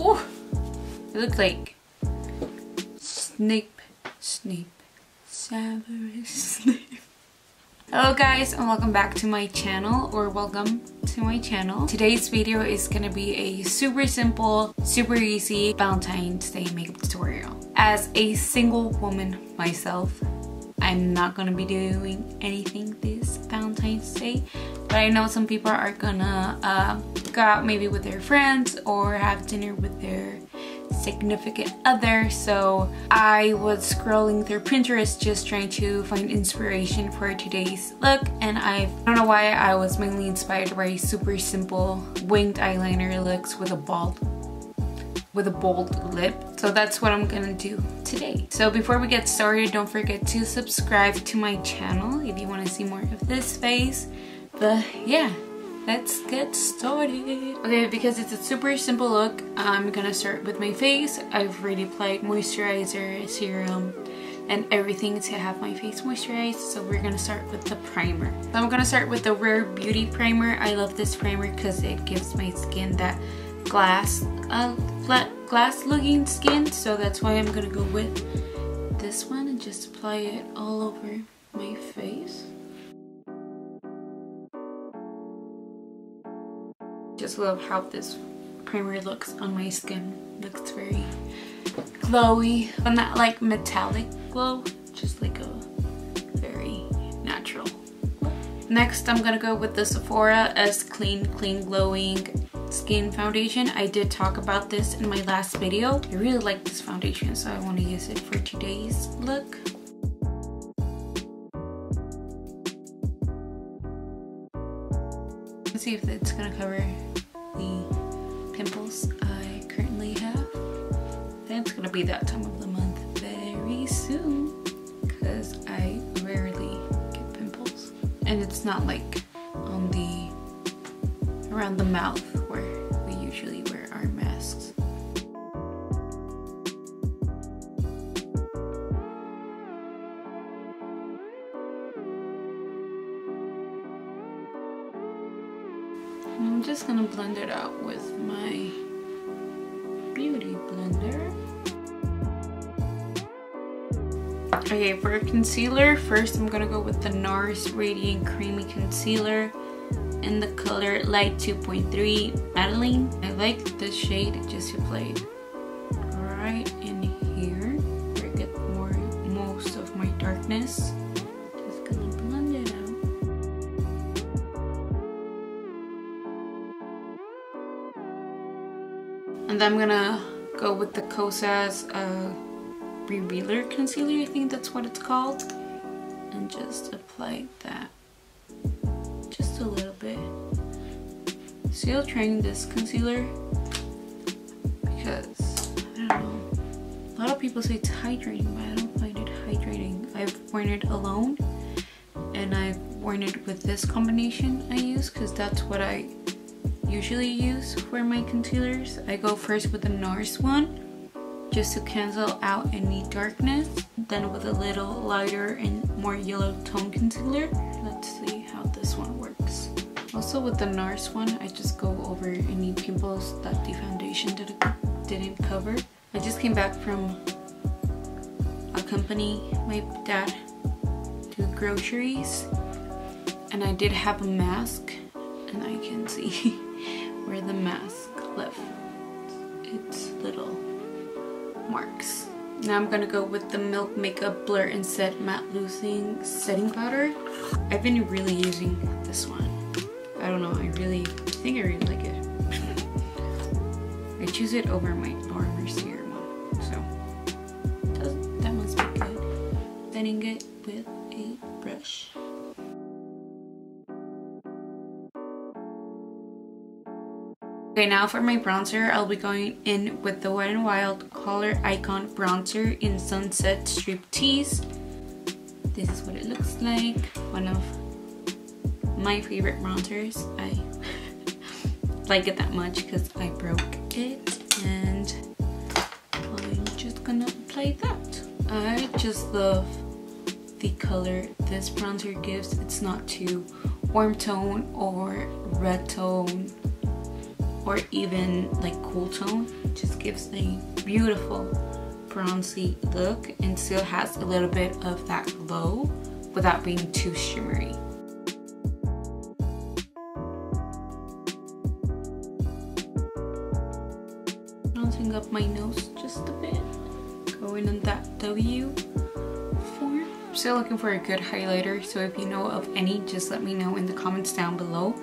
Oh, it looks like Snape, Severus Snape. Hello guys, and welcome back to my channel, or welcome to my channel. Today's video is gonna be a super simple, super easy Valentine's Day makeup tutorial. As a single woman myself, I'm not gonna be doing anything this Valentine's Day, but I know some people are gonna go out maybe with their friends or have dinner with their significant other. So I was scrolling through Pinterest just trying to find inspiration for today's look, and I don't know why I was mainly inspired by super simple winged eyeliner looks with a bold lip. So that's what I'm gonna do today. So before we get started, don't forget to subscribe to my channel if you want to see more of this face. But yeah, let's get started. Okay, because it's a super simple look, I'm gonna start with my face. I've already applied moisturizer, serum, and everything to have my face moisturized. So we're gonna start with the primer. So I'm gonna start with the Rare Beauty primer. I love this primer because it gives my skin that glass looking skin. So that's why I'm gonna go with this one and just apply it all over my face. Just love how this primer looks on my skin. Looks very glowy, but not like metallic glow, just like a very natural look. Next, I'm gonna go with the Sephora Clean Glowing Skin Foundation. I did talk about this in my last video. I really like this foundation, so I want to use it for today's look. Let's see if it's gonna cover the pimples I currently have. And it's gonna be that time of the month very soon because I rarely get pimples. And it's not like on the around the mouth where we usually wear our masks. I'm just gonna blend it out with my beauty blender. Okay, for concealer, first I'm gonna go with the Nars Radiant Creamy Concealer in the color Light 2.3 Madeleine. I like this shade, just apply it right in here where I get most of my darkness. Just gonna blend it out. And then I'm gonna go with the Kosas Revealer Concealer, I think that's what it's called. And just apply that just a little bit. Still trying this concealer because, I don't know, a lot of people say it's hydrating, but I don't find it hydrating. I've worn it alone and I've worn it with this combination I use because that's what I usually use for my concealers. I go first with the Nars one just to cancel out any darkness, then with a little lighter and more yellow tone concealer. Let's see how this one works. Also with the Nars one, I just go over any pimples that the foundation didn't cover. I just came back from accompanying my dad to groceries and I did have a mask and I can see where the mask left its little marks. Now I'm gonna go with the Milk Makeup Blur and Set Matte Losing Setting Powder. I've been really using this one. I don't know, I think I really like it. I choose it over my Armor Serum one, so that must be good. Setting it with a brush. Okay, now for my bronzer, I'll be going in with the Wet n Wild Color Icon Bronzer in Sunset Striptease. This is what it looks like. One of my favorite bronzers. I like it that much because I broke it, and I'm just gonna apply that. I just love the color this bronzer gives. It's not too warm tone or red tone. or even like cool tone. It just gives a beautiful bronzy look and still has a little bit of that glow without being too shimmery. Bouncing up my nose just a bit, going in that W form. I'm still looking for a good highlighter, so if you know of any, just let me know in the comments down below.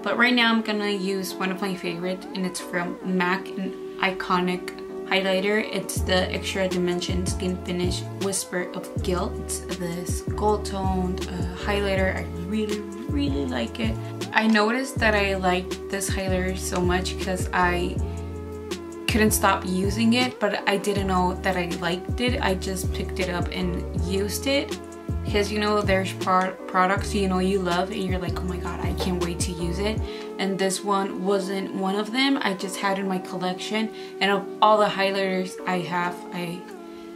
But right now I'm gonna use one of my favorites, and it's from MAC, an iconic highlighter. It's the Extra Dimension Skinfinish Whisper of Gilt. It's this gold toned highlighter. I really like it. I noticed that I liked this highlighter so much because I couldn't stop using it, but I didn't know that I liked it. I just picked it up and used it. Because you know there's products you know you love and you're like, oh my god, I can't wait to use it. And this one wasn't one of them. I just had in my collection, and of all the highlighters I have, I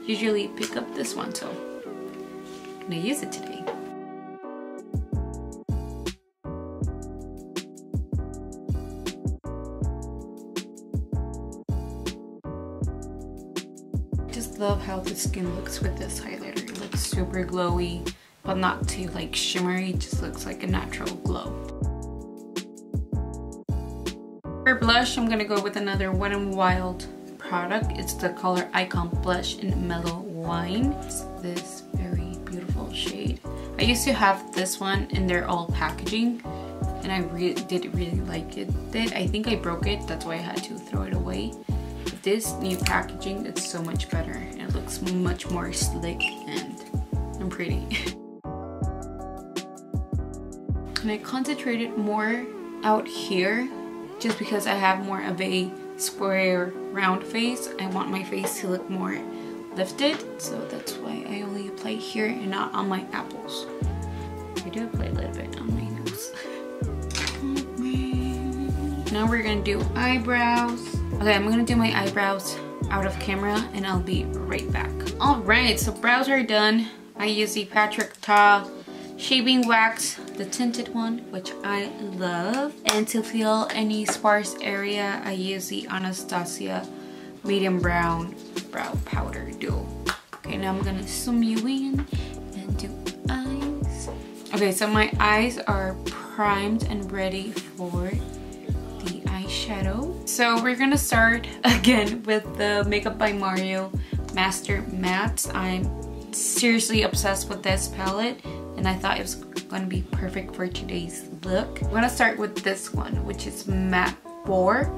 usually pick up this one, so I'm gonna use it today. I just love how the skin looks with this highlighter. It looks super glowy, but not too like shimmery. It just looks like a natural glow. For blush, I'm gonna go with another Wet n Wild product. It's the color Icon Blush in Mellow Wine. It's this very beautiful shade. I used to have this one in their old packaging, and I did really like it. I think I broke it, that's why I had to throw it away. But this new packaging, it's so much better. And it looks much more slick and pretty. And I concentrated more out here just because I have more of a square round face. I want my face to look more lifted, so that's why I only apply here and not on my apples. I do apply a little bit on my nose. Now we're gonna do eyebrows. Okay, I'm gonna do my eyebrows out of camera and I'll be right back. Alright, so brows are done. I use the Patrick Ta shaving wax, the tinted one, which I love. And to fill any sparse area, I use the Anastasia medium brown brow powder duo. Okay, now I'm gonna zoom you in and do eyes. Okay, so my eyes are primed and ready for the eyeshadow. So we're gonna start again with the Makeup by Mario Master Mattes. I'm seriously obsessed with this palette, and I thought it was going to be perfect for today's look. I'm going to start with this one, which is Matte 4,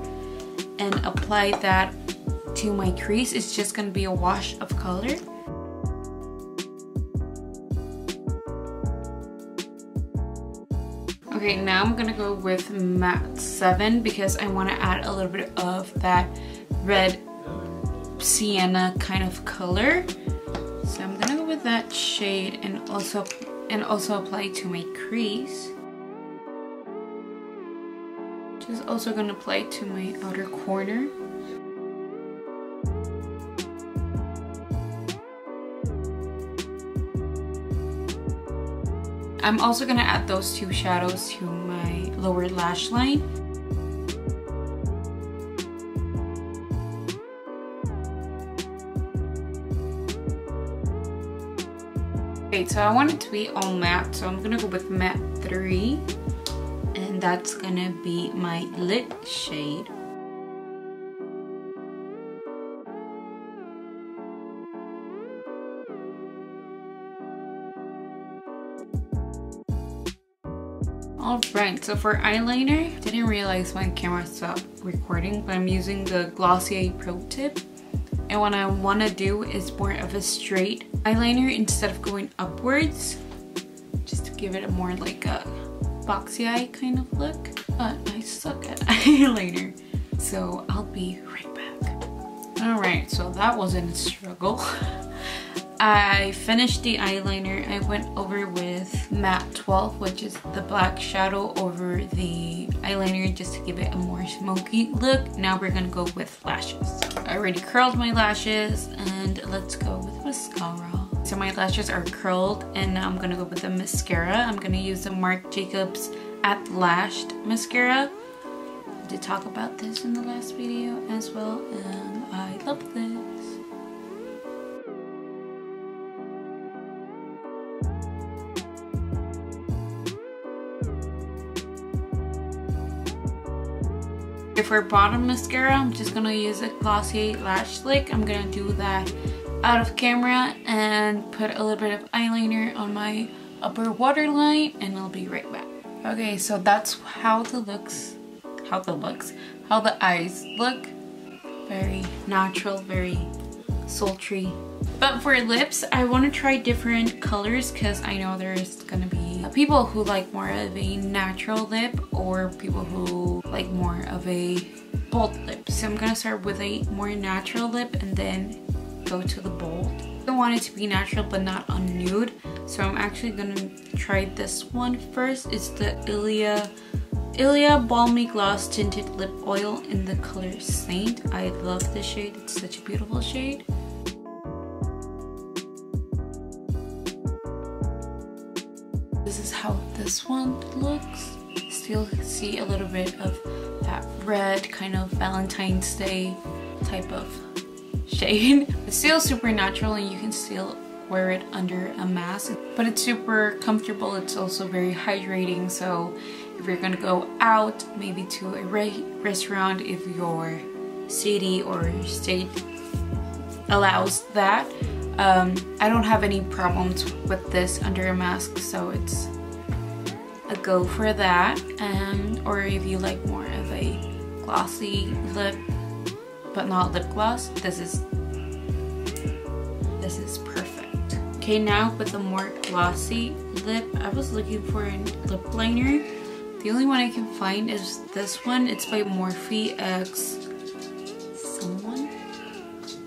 and apply that to my crease. It's just going to be a wash of color. Okay, now I'm going to go with Matte 7 because I want to add a little bit of that red sienna kind of color. So I'm gonna go with that shade and also apply to my crease. Just also gonna apply to my outer corner. I'm also gonna add those two shadows to my lower lash line. Okay, so I want it to be all matte, so I'm gonna go with Matte 3, and that's gonna be my lid shade. Alright, so for eyeliner, didn't realize my camera stopped recording, but I'm using the Glossier Pro Tip. And what I want to do is more of a straight eyeliner instead of going upwards, just to give it a more like a boxy eye kind of look. But I suck at eyeliner, so I'll be right back. Alright, so that wasn't a struggle. I finished the eyeliner. I went over with Matte 12, which is the black shadow over the eyeliner just to give it a more smoky look. Now we're gonna go with lashes. I already curled my lashes, and let's go with mascara. So my lashes are curled, and now I'm gonna go with the mascara. I'm gonna use the Marc Jacobs At Lashed mascara. did talk about this in the last video as well, and I love this. For bottom mascara, I'm just gonna use a glossy lash lick. I'm gonna do that out of camera and put a little bit of eyeliner on my upper waterline, and I'll be right back. Okay, so that's how the eyes look. Very natural, very sultry. But for lips, I want to try different colors because I know there's gonna be people who like more of a natural lip or people who like more of a bold lip. So I'm gonna start with a more natural lip and then go to the bold. I want it to be natural but not on nude, so I'm actually gonna try this one first. It's the Ilia Balmy Gloss Tinted Lip Oil in the color Saint. I love this shade. It's such a beautiful shade. This is how this one looks. Still see a little bit of that red kind of Valentine's Day type of shade. It's still super natural and you can still wear it under a mask, but it's super comfortable. It's also very hydrating, so if you're gonna go out, maybe to a restaurant, if your city or state allows that, I don't have any problems with this under a mask, so it's a go for that. Or if you like more of a glossy lip but not lip gloss, this is perfect. Okay, now with a more glossy lip, I was looking for a lip liner. The only one I can find is this one. It's by Morphe X someone.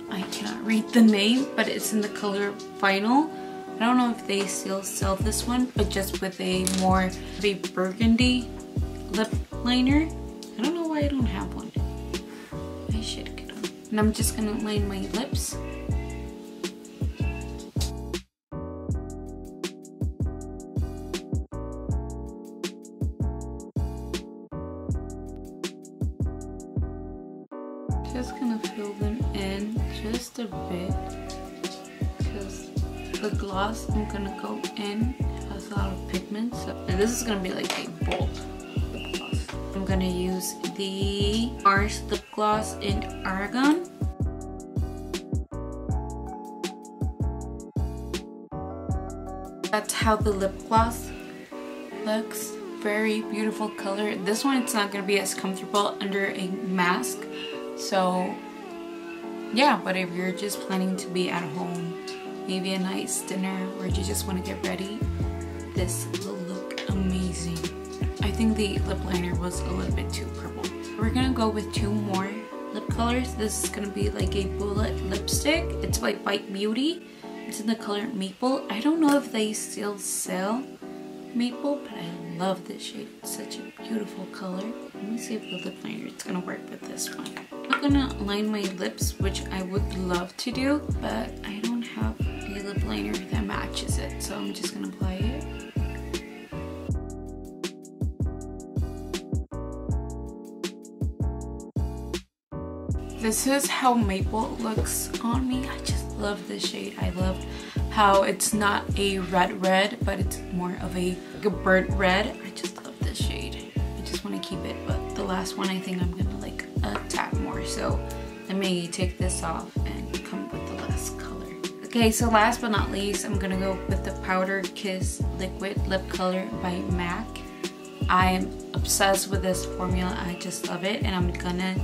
I cannot read the name, but it's in the color Vinyl. I don't know if they still sell this one, but just with a more of a burgundy lip liner. I don't know why I don't have one. I should get one. And I'm just gonna line my lips. Just gonna fill them in just a bit because the gloss I'm gonna go in has a lot of pigment, and this is gonna be like a bold lip gloss. I'm gonna use the Nars lip gloss in Argan. That's how the lip gloss looks. Very beautiful color. This one, it's not gonna be as comfortable under a mask. So yeah, but if you're just planning to be at home, maybe a nice dinner, or you just want to get ready, this will look amazing. I think the lip liner was a little bit too purple. We're gonna go with two more lip colors. This is gonna be like a bullet lipstick. It's by Bite Beauty. It's in the color Maple. I don't know if they still sell Maple, but I love this shade. It's such a beautiful color. Let me see if the lip liner is gonna work with this one. I'm gonna line my lips, which I would love to do, but I don't have a lip liner that matches it, so I'm just gonna apply it. This is how Maple looks on me. I just love this shade. I love how it's not a red, but it's more of a burnt red. I just love this shade. I just want to keep it, but the last one I think I'm gonna like a tad more, so let me take this off and come with the last color. Okay, so last but not least, I'm gonna go with the Powder Kiss Liquid Lip Color by MAC. I am obsessed with this formula. I just love it, and I'm gonna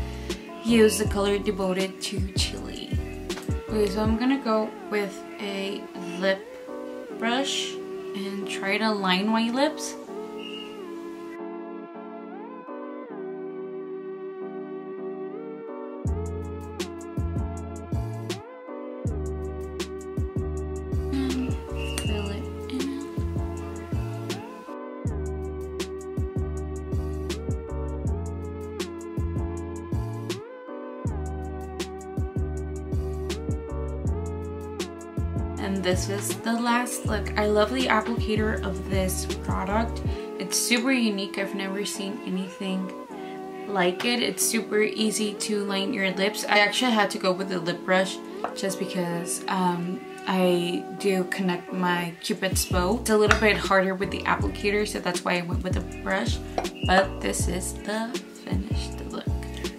use the color Devoted to Chili. Okay, so I'm gonna go with a lip brush and try to line my lips. And this is the last look. I love the applicator of this product. It's super unique. I've never seen anything like it. It's super easy to line your lips. I actually had to go with the lip brush just because I do connect my Cupid's bow. It's a little bit harder with the applicator, so that's why I went with the brush. But this is the finished look.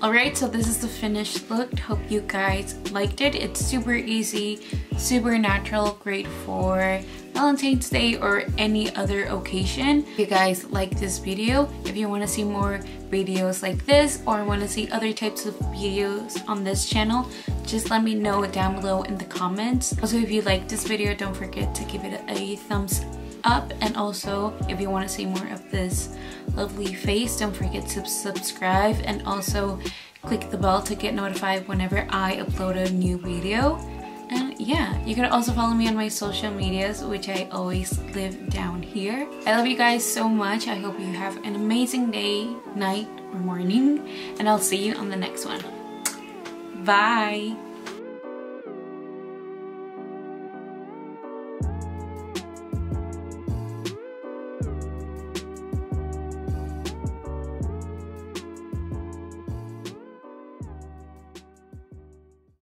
Alright, so this is the finished look. Hope you guys liked it. It's super easy, super natural, great for Valentine's Day or any other occasion. If you guys like this video, if you want to see more videos like this or want to see other types of videos on this channel, just let me know down below in the comments. Also, if you like this video, don't forget to give it a thumbs up, and also if you want to see more of this lovely face, don't forget to subscribe and also click the bell to get notified whenever I upload a new video. And yeah, you can also follow me on my social medias, which I always live down here. I love you guys so much. I hope you have an amazing day, night, or morning, and I'll see you on the next one. Bye!